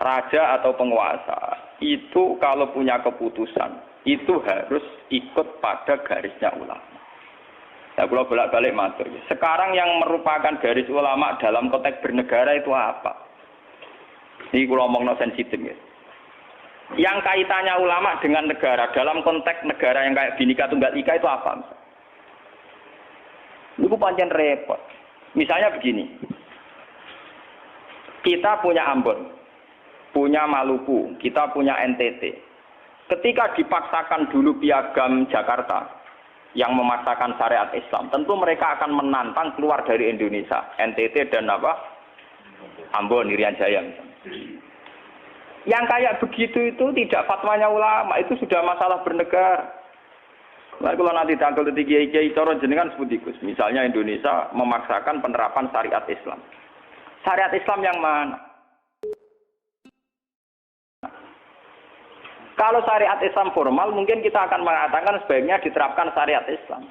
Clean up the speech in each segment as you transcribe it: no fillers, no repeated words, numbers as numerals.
raja atau penguasa itu kalau punya keputusan itu harus ikut pada garisnya ulama. Nah, kalau bolak-balik matur. Sekarang yang merupakan garis ulama dalam konteks bernegara itu apa? Ini kalau ngomong sensitif ya. Yang kaitannya ulama dengan negara dalam konteks negara yang kayak Bhinneka Tunggal Ika itu apa? Itu pancen repot. Misalnya begini. Kita punya Ambon, punya Maluku, kita punya NTT. Ketika dipaksakan dulu piagam Jakarta yang memaksakan syariat Islam, tentu mereka akan menantang keluar dari Indonesia, NTT dan apa? Ambon, Irian Jaya misalnya. Yang kayak begitu itu tidak fatwanya ulama, itu sudah masalah bernegara. Nah, kalau nanti tanggal kiai-kiai cara jenengan sebutikus, misalnya Indonesia memaksakan penerapan syariat Islam. Syariat Islam yang mana? Kalau syariat Islam formal mungkin kita akan mengatakan sebaiknya diterapkan syariat Islam.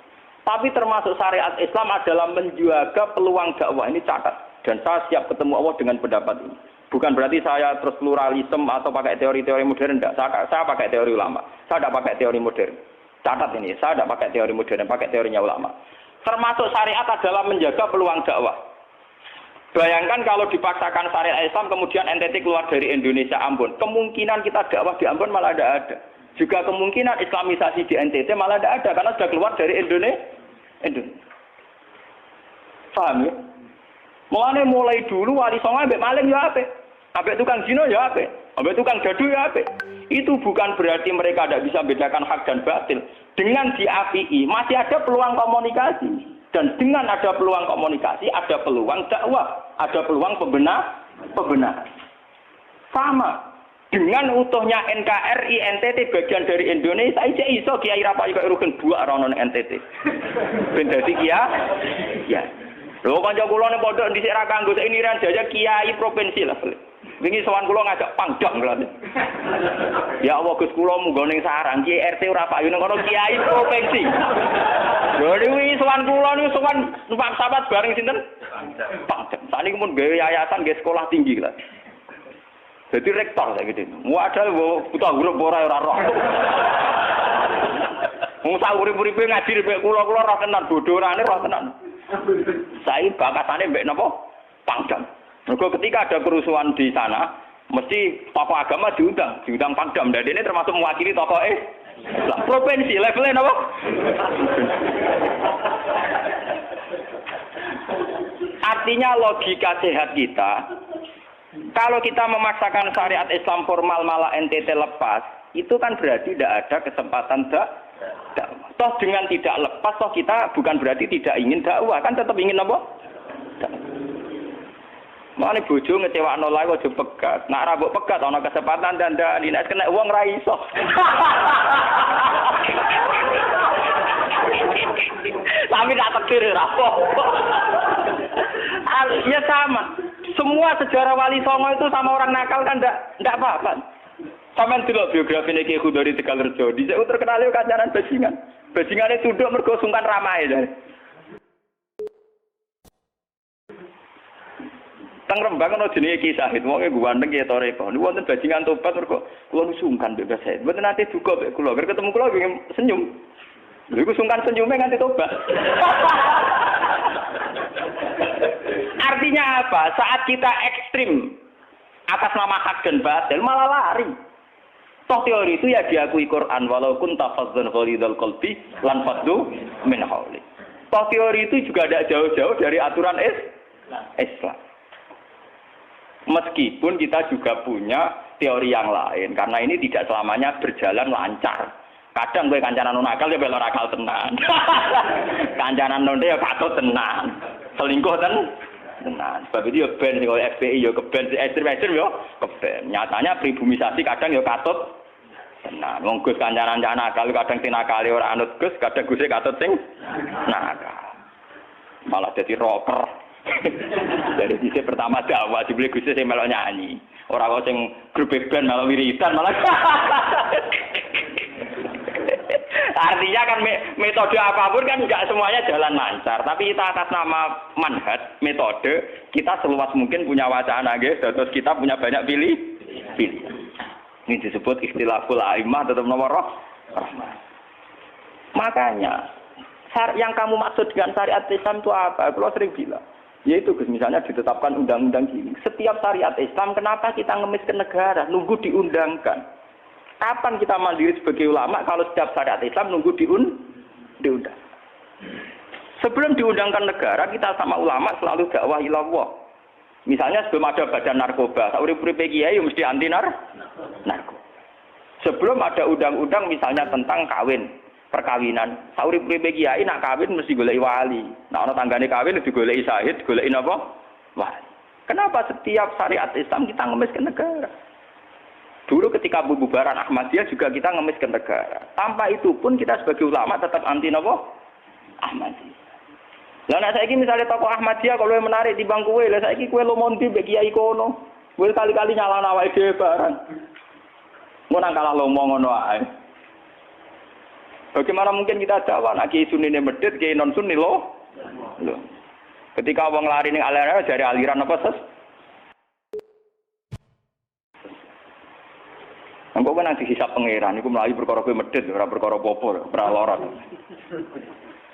Tapi termasuk syariat Islam adalah menjaga peluang dakwah. Ini catat. Dan saya siap ketemu Allah dengan pendapat ini. Bukan berarti saya terus pluralisme atau pakai teori-teori modern. Tidak. Saya pakai teori ulama. Saya tidak pakai teori modern. Catat ini. Saya tidak pakai teori modern. Pakai teorinya ulama. Termasuk syariat adalah menjaga peluang dakwah. Bayangkan kalau dipaksakan syariat Islam kemudian NTT keluar dari Indonesia Ambon. Kemungkinan kita dakwah di Ambon malah tidak ada. Juga kemungkinan Islamisasi di NTT malah tidak ada. Karena sudah keluar dari Indonesia. Paham ya? Mulai dulu wali songo ambek maling ya apik. Ambek tukang zina ya apik. Ambek tukang gaduh ya apik. Itu bukan berarti mereka tidak bisa bedakan hak dan batil. Dengan diapii masih ada peluang komunikasi. Dan dengan ada peluang komunikasi, ada peluang dakwah, ada peluang pembenaran. Sama dengan utuhnya NKRI NTT bagian dari Indonesia, aja iso Kiai Rapai kok rugen dua rono NTT. Ben dadi ya. Lho kanca kula ning pondok dhisik ra kanggo ini ran jaya kiai provinsi lah. Wingi sowan kula ngajak pangdam lho. Ya Allah Gus kula munggo ning sarang Kiai RT ora payu ning kono kiai provinsi. Lho wingi sowan kula niku sowan numpak sahabat bareng sinten? Pangdam. Saniki mun gawe yayasan nggih sekolah tinggi lah. Jadi rektor saya gitu. Waduh buta huruf ora roh. Wong sak urip-uripe ngaji mek kula roh tenan bodorane roh tenan. Saya bakatane mbek napa? Pangdam. Mergo ketika ada kerusuhan di sana, mesti tokoh agama diundang Pangdam. Dan ini termasuk mewakili tokoh Islam. Provinsi levelnya napa? Artinya logika sehat kita, kalau kita memaksakan syariat Islam formal malah NTT lepas, itu kan berarti tidak ada kesempatan dakwah. Toh dengan tidak lepas, toh kita bukan berarti tidak ingin dakwah, kan tetap ingin apa? Mane bojo ngecewakno lae aja pegat. Nek ora mbok pegat ana kesempatan dandani, nek kena wong ra iso. Tapi tak takdir ra apa. Ya sama. Semua sejarah Wali Songo itu sama orang nakal kan ndak apa-apa. Sampeyan delok biografi Ki Khudori Tegalrejo, dhisik terkenal yo kancanan bajingan. Bajingane tunduk mergo sungkan ramahe jare. Teng Rembang ana jenenge Ki Sahid, wong e ganteng ya toreko. Niku wonten bajingan tobat mergo kula sungkan mbek Sahid. Mboten nate duka mbek kula, bar ketemu kula pengen senyum. Lha iku sungkan senyume nganti tobat. Artinya apa? Saat kita ekstrim atas nama hak dan batil malah lari. Toh teori itu ya diakui Quran, walaupun tafazzan ghalidul qalbi lan faddu min hauli. Toh teori itu juga tidak jauh-jauh dari aturan Islam. Meskipun kita juga punya teori yang lain, karena ini tidak selamanya berjalan lancar. Kadang gue kancanan nakal ya belok nakal tenan. Kancanan nonde ya katut tenan. Selingkuh tenan. Sebab itu ya ben kalau FPI ya keben ekstrem ya keben. Nyatanya pribumisasi kadang ya katut tenan. Wong Gus kancanan nakal kadang tinakali ora anut Gus, kadang Gus katut sing nakal. Malah jadi rocker. Dari sisi pertama dakwah dibeli Gus sing melok nyanyi. Ora kok sing grup band melok wiridan malah. Artinya kan metode apapun kan enggak semuanya jalan lancar, tapi kita atas nama manhaj, metode, kita seluas mungkin punya wacana nggih, terus kita punya banyak pilihan. Ini disebut ikhtilaful a'immah tetap nomor rahmah. Makanya yang kamu maksud dengan syariat Islam itu apa? Kalau sering bilang, yaitu misalnya ditetapkan undang-undang gini. Setiap syariat Islam, kenapa kita ngemis ke negara? Nunggu diundangkan. Kapan kita mandiri sebagai ulama kalau setiap syariat Islam nunggu diundang? Sebelum diundangkan negara, kita sama ulama selalu dakwah ilallah. Misalnya sebelum ada badan narkoba, urip-uripe kiai mesti anti narkoba. Sebelum ada undang-undang misalnya tentang kawin, perkawinan, urip-uripe kiai nak kawin mesti goleki wali. Nak ana tanggane kawin digoleki syahid, goleki napa? Wali. Kenapa setiap syariat Islam kita ngemis ke negara? Dulu ketika pembubaran Ahmadiyah juga kita ngemis ke negara. Tanpa itu pun kita sebagai ulama tetap anti napa? Ahmadiyah. Lah nek saiki misale tokoh Ahmadiyah kalau menarik di bangku kowe, lah saiki kowe lomonti mbek kiai kono. Kowe kali-kali nyalahno awake dhewe barang. Mun nang kalah lomo ngono ae. Bagaimana mungkin kita jawab nek kiai sunine medhit, kiai non sunni lho. Ketika wong lari ning aliran dari aliran apa ses? Engko kan nanti hisab pangeran iku mlayu perkara kowe medhit ora perkara apa-apa, ora lara.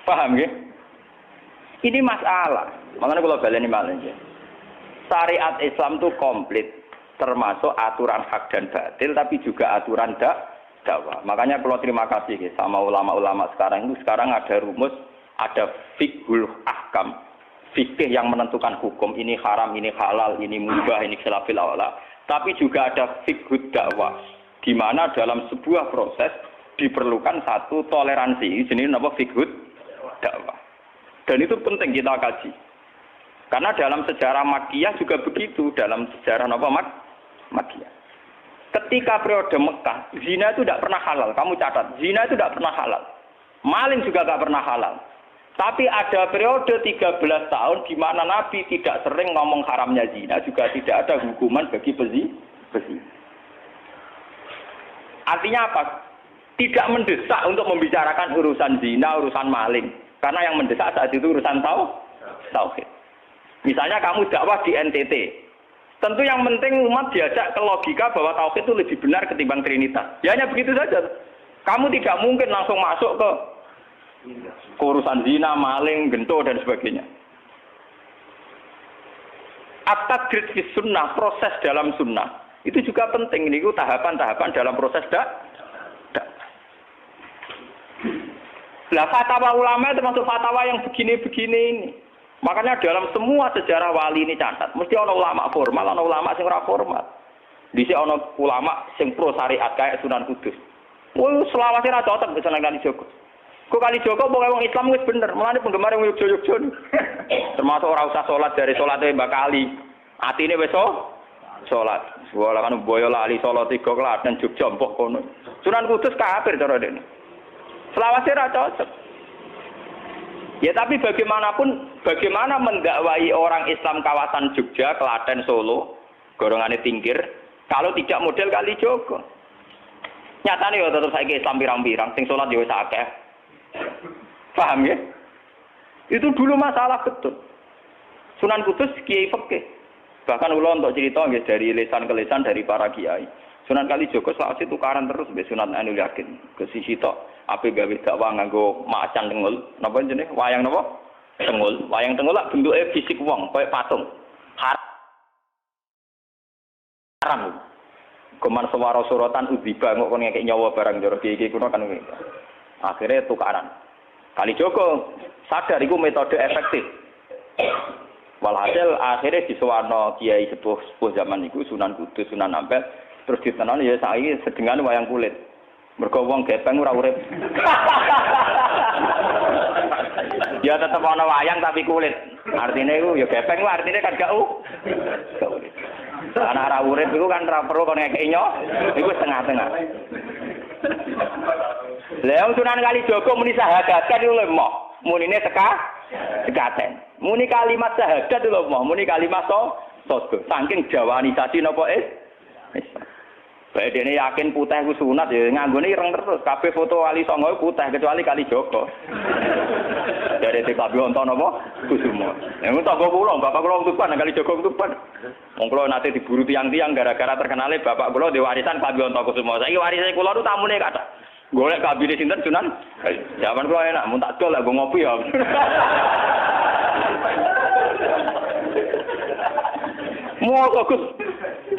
Paham nggih? Ini masalah. Makanya kalau baleni malih ya. Syariat Islam itu komplit, termasuk aturan hak dan batil, tapi juga aturan dakwah. Makanya kalau terima kasih ya, sama ulama-ulama sekarang itu sekarang ada rumus, ada fiqhul ahkam, fikih yang menentukan hukum ini haram, ini halal, ini mubah, ini khilafil aula. Tapi juga ada fiqhud dakwah, di mana dalam sebuah proses diperlukan satu toleransi. Jenis apa fiqhud dakwah. Dan itu penting kita kaji. Karena dalam sejarah Makkiyah juga begitu, dalam sejarah apa Makkiyah. Ketika periode Mekah, zina itu tidak pernah halal. Kamu catat, zina itu tidak pernah halal. Maling juga tidak pernah halal. Tapi ada periode 13 tahun di mana Nabi tidak sering ngomong haramnya zina, juga tidak ada hukuman bagi pezina. Artinya apa? Tidak mendesak untuk membicarakan urusan zina, urusan maling. Karena yang mendesak saat itu urusan tauhid. Misalnya kamu dakwah di NTT. Tentu yang penting umat diajak ke logika bahwa tauhid itu lebih benar ketimbang trinitas. Ya hanya begitu saja. Kamu tidak mungkin langsung masuk ke urusan zina, maling, gento dan sebagainya. At-tadrid fi sunnah, proses dalam sunnah. Itu juga penting. Ini tahapan-tahapan dalam proses Lah fatwa ulama termasuk fatwa yang begini-begini ini. Makanya dalam semua sejarah wali ini catat, mesti ana ulama formal, ana ulama sing ora formal. Dhisik ana ulama sing pro syariat kayak Sunan Kudus. Woi selawase ra cocok bisa nang Kalijogo. Kok Kalijogo pokoke wong Islam wis bener, mulane penggemar wong Yogyo-Yogyo. Termasuk ora usah salat dari salate Mbak Kali. Atine wis salat. Wala kan boyo lali salat 3 klaten Jogja mbok kono. Sunan Kudus kafir cara dene. Selawase ra cocok. Ya tapi bagaimanapun, bagaimana mendakwai orang Islam kawasan Jogja, Klaten, Solo, golongane Tingkir, kalau tidak model Kalijogo. Nyatane ya tetep saiki Islam pirang-pirang, sing salat ya wis akeh. Paham ya? Itu dulu masalah betul. Sunan Kudus kiai fikih. Bahkan ulo untuk cerita nggih dari lesan ke lesan dari para kiai. Sunan Kalijogo selawase tukaran terus mbek Sunan Ainul Yakin ke sisi tok. Ape gawe dakwah nganggo macan tengul, napa jenenge? Wayang napa? Tengul. Wayang tengul lak bentuke fisik wong, koyo patung. Haram. Kuman sewara sorotan udziba kok kon ngekek nyawa barang jero iki kuno kan. Akhirnya tukaran. Kalijogo sadar iku metode efektif. Walhasil akhirnya disuwarno kiai sepuh zaman iku Sunan Kudus, Sunan Ampel, terus ditenoni ya saiki sedengan wayang kulit. Mergo wong gepeng ora urip. Ya tetep ana wayang tapi kulit. Artine iku ya gepeng wae artine kan gak urip. Ana ora urip iku kan ora perlu kon ngekeki nyo, iku setengah-tengah. Lah Sunan Kalijogo muni syahadat kan lho moh. Munine sekaten. Muni kalimat syahadat lho moh, muni kalimat sodo. Saking jawanisasi napa Bae dene yakin putih ku sunat ya nganggone ireng terus. Kabeh foto wali songo putih kecuali Kalijogo. Dari TKB untuk napa? Kusumo. Yang tangga kula, bapak kula tuban kali Joko tuban. Wong kula nate diburu tiang-tiang gara-gara terkenale bapak kula di warisan KB untuk Kusumo. Saiki warise kula nu tamune kathah. Golek kabine sinten Sunan? Zaman kula enak, mun tak dol lah go ngopi ya. Mau Gus.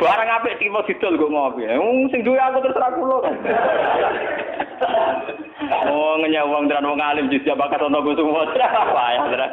Barang apik tiba didol go ngopi. Sing duwe aku terserah kula. Oh, ngenyawang tenan wong alim jujur bakat ana Kusumo. Apa ya, tenan.